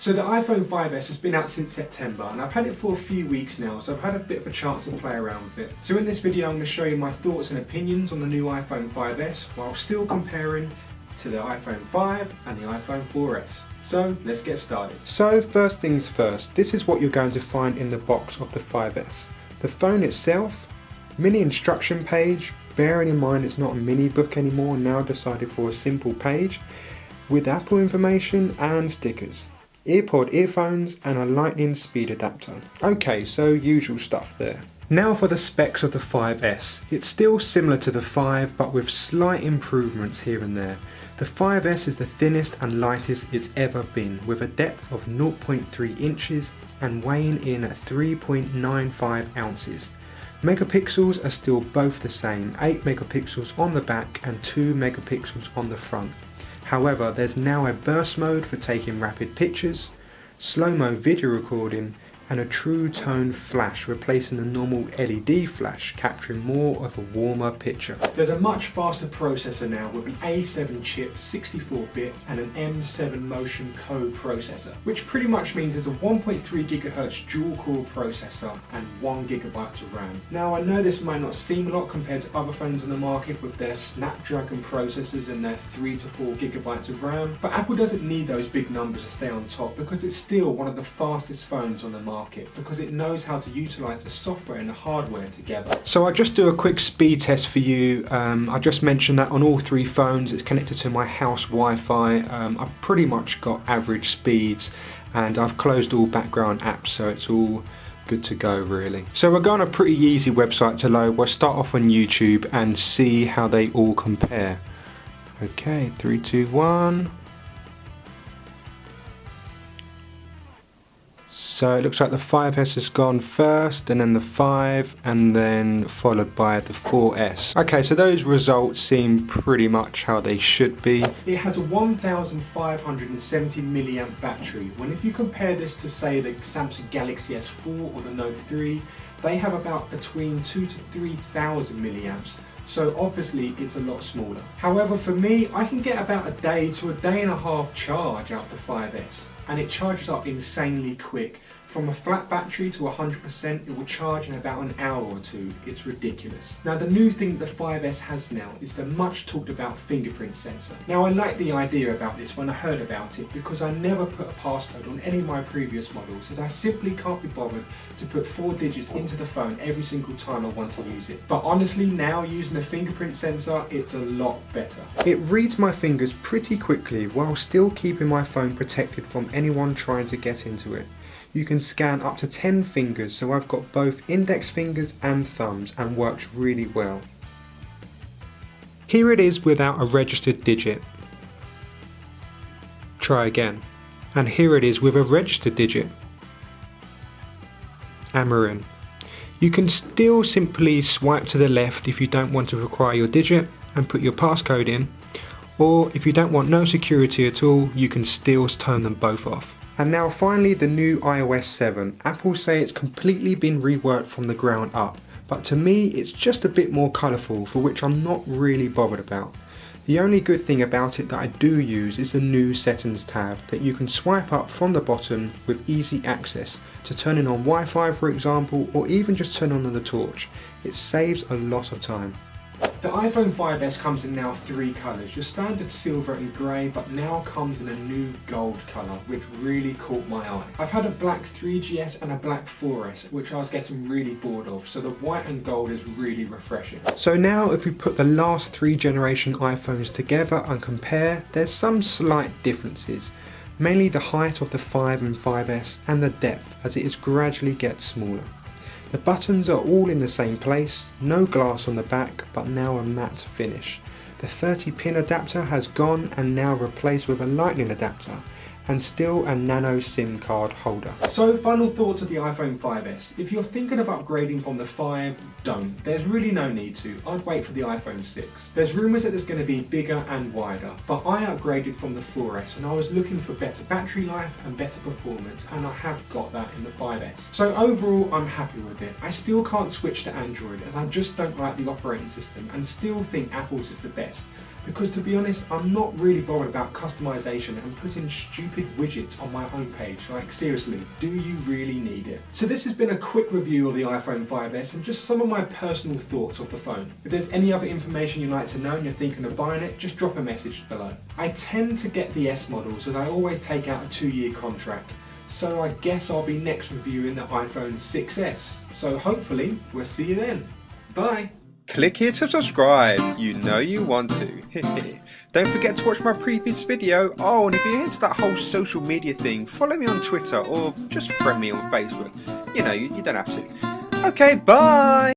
So the iPhone 5S has been out since September and I've had it for a few weeks now, so I've had a bit of a chance to play around with it. So in this video I'm going to show you my thoughts and opinions on the new iPhone 5S while still comparing to the iPhone 5 and the iPhone 4S. So let's get started. So first things first, this is what you're going to find in the box of the 5S. The phone itself, mini instruction page, bearing in mind it's not a mini book anymore, now decided for a simple page, with Apple information and stickers. Earpod earphones and a lightning speed adapter. Okay, so usual stuff there. Now for the specs of the 5S. It's still similar to the 5 but with slight improvements here and there. The 5S is the thinnest and lightest it's ever been, with a depth of 0.3 inches and weighing in at 3.95 ounces. Megapixels are still both the same, 8 megapixels on the back and 2 megapixels on the front. However, there's now a burst mode for taking rapid pictures, slow-mo video recording, and a true tone flash replacing the normal LED flash, capturing more of a warmer picture. There's a much faster processor now with an A7 chip, 64-bit and an M7 Motion co-processor, which pretty much means there's a 1.3 GHz dual-core processor and 1 GB of RAM. Now I know this might not seem a lot compared to other phones on the market with their Snapdragon processors and their 3 to 4 GB of RAM, but Apple doesn't need those big numbers to stay on top because it's still one of the fastest phones on the market, because it knows how to utilize the software and the hardware together. So I'll just do a quick speed test for you. I just mentioned that on all three phones it's connected to my house Wi-Fi. I've pretty much got average speeds and I've closed all background apps, so it's all good to go really. So we're going on a pretty easy website to load. We'll start off on YouTube and see how they all compare. Okay, 3, 2, 1. So it looks like the 5S has gone first, and then the 5, and then followed by the 4S. Okay, so those results seem pretty much how they should be. It has a 1570 milliamp battery, when if you compare this to say the Samsung Galaxy S4 or the Note 3, they have about between 2,000 to 3,000 milliamps. So obviously it's a lot smaller. However, for me, I can get about a day to a day and a half charge out the 5S, and it charges up insanely quick. From a flat battery to 100%, it will charge in about an hour or two. It's ridiculous. Now the new thing the 5S has now is the much talked about fingerprint sensor. Now I like the idea about this when I heard about it, because I never put a passcode on any of my previous models, as I simply can't be bothered to put 4 digits into the phone every single time I want to use it. But honestly, now using the fingerprint sensor, it's a lot better. It reads my fingers pretty quickly while still keeping my phone protected from anyone trying to get into it. You can scan up to 10 fingers, so I've got both index fingers and thumbs, and works really well. Here it is without a registered digit. Try again. And here it is with a registered digit. And we're in. You can still simply swipe to the left if you don't want to require your digit and put your passcode in, or if you don't want no security at all, you can still turn them both off. And now finally the new iOS 7. Apple say it's completely been reworked from the ground up, but to me it's just a bit more colourful, for which I'm not really bothered about. The only good thing about it that I do use is the new settings tab that you can swipe up from the bottom with easy access to turning on Wi-Fi, for example, or even just turn on the torch. It saves a lot of time. The iPhone 5S comes in now 3 colours, your standard silver and grey, but now comes in a new gold colour, which really caught my eye. I've had a black 3GS and a black 4S, which I was getting really bored of, so the white and gold is really refreshing. So now if we put the last 3 generation iPhones together and compare, there's some slight differences. Mainly the height of the 5 and 5S and the depth, as it gradually gets smaller. The buttons are all in the same place, no glass on the back, but now a matte finish. The 30-pin adapter has gone and now replaced with a lightning adapter, and still a nano SIM card holder. So final thoughts of the iPhone 5S. If you're thinking of upgrading from the 5, don't. There's really no need to. I'd wait for the iPhone 6. There's rumours that it's going to be bigger and wider, but I upgraded from the 4S and I was looking for better battery life and better performance, and I have got that in the 5S. So overall I'm happy with it. I still can't switch to Android as I just don't like the operating system and still think Apple's is the best. because to be honest, I'm not really bothered about customization and putting stupid widgets on my homepage. Like seriously, do you really need it? So this has been a quick review of the iPhone 5S and just some of my personal thoughts of the phone. If there's any other information you'd like to know and you're thinking of buying it, just drop a message below. I tend to get the S models as I always take out a 2-year contract. So I guess I'll be next reviewing the iPhone 6S. So hopefully we'll see you then. Bye! Click here to subscribe, you know you want to. Don't forget to watch my previous video. Oh, and if you're into that whole social media thing, follow me on Twitter or just friend me on Facebook. You know, you don't have to. Okay, bye!